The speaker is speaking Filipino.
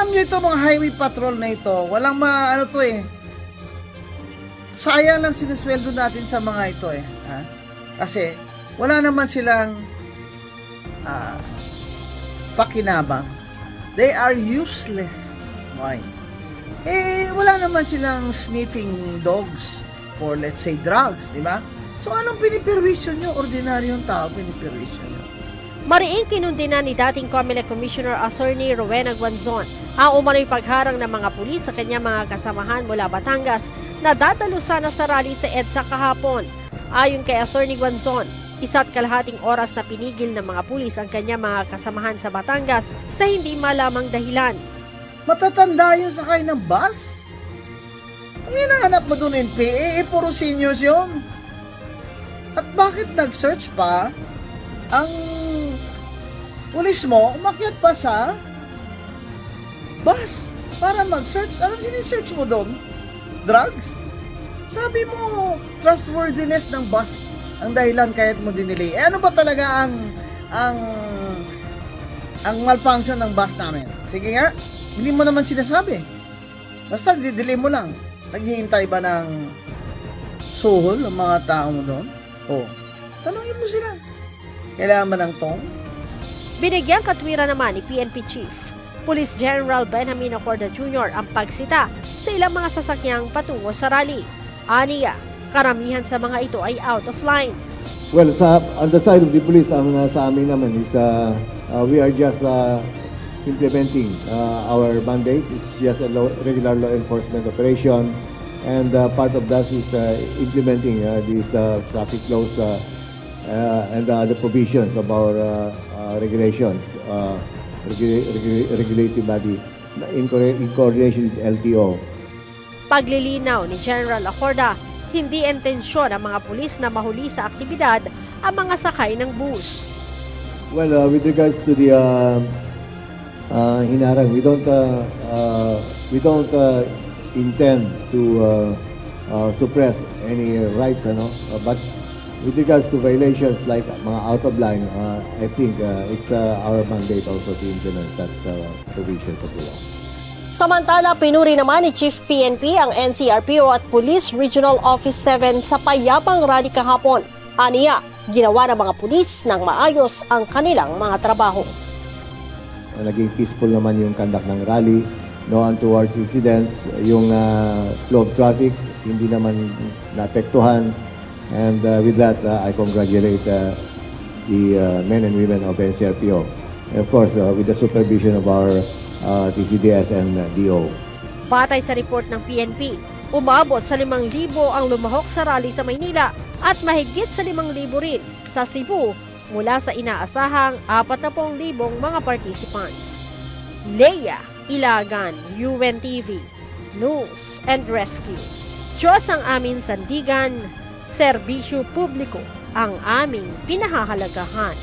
Alam nyo ito, mga highway patrol na ito, walang ano to eh. Sayang lang sinisweldo natin sa mga ito eh. Ha? Kasi, wala naman silang pakinabang. They are useless. Why? Wala naman silang sniffing dogs for, let's say, drugs, di ba? So, anong piniperwisyo nyo? Ordinaryong tao piniperwisyo nyo. Mariing kinundina ni dating COMELEC Commissioner Attorney Rowena Guanzon ang umano'y pagharang ng mga pulis sa kanyang mga kasamahan mula Batangas na dadalo sana sa rally sa EDSA kahapon. Ayon kay Attorney Guanzon, 1.5 oras na pinigil ng mga pulis ang kanyang mga kasamahan sa Batangas sa hindi malamang dahilan. Matatanda yung sakay ng bus? Ang hinahanap mo doon, NPA, puro seniors yun. At bakit nag-search pa ang pulis mo, umakyat pa sa bus para mag-search? Anong sinisearch mo doon? Drugs? Sabi mo, trustworthiness ng bus ang dahilan kahit mo dinelay. Ano ba talaga ang malfunction ng bus namin? Sige nga, hindi mo naman sinasabi. Basta didelay mo lang. Naghihintay ba ng suhol ng mga tao mo doon? O, tanongin mo sila. Kailangan ba ng tong? Binigyang katwiran naman ni PNP Chief Police General Benjamin Acorda Jr. ang pagsita sa ilang mga sasakyang patungo sa rally. Aniya, karamihan sa mga ito ay out of line. Well, on the side of the police, ang sa amin naman is we are just implementing our mandate. It's just a regular law enforcement operation, and part of that is implementing these traffic laws and the provisions of our regulations, regulated body in coordination with LTO. Paglilinaw ni General Acorda, hindi intensyon ng mga pulis na mahuli sa aktibidad ang mga sakay ng bus. Well, with regards to the hinarang, we don't intend to suppress any rights, but with regards to violations like mga out of line, I think it's our mandate also to implement such provisions of the law. Samantala, pinuri naman ni Chief PNP ang NCRPO at Police Regional Office 7 sa payapang rally kahapon. Aniya, ginawa ng mga pulis ng maayos ang kanilang mga trabaho. Naging peaceful naman yung conduct ng rally, no untoward incidents, yung flow of traffic hindi naman naapektuhan. And with that, I congratulate the men and women of NCRPO. And of course, with the supervision of our TCDS and DO. Batay sa report ng PNP, umabot sa 5,000 ang lumahok sa rally sa Maynila at mahigit sa 5,000 rin sa Cebu mula sa inaasahang 40,000 mga participants. Leia Ilagan, UNTV, News and Rescue. Diyos ang aming sandigan, serbisyo publiko ang aming pinahahalagahan.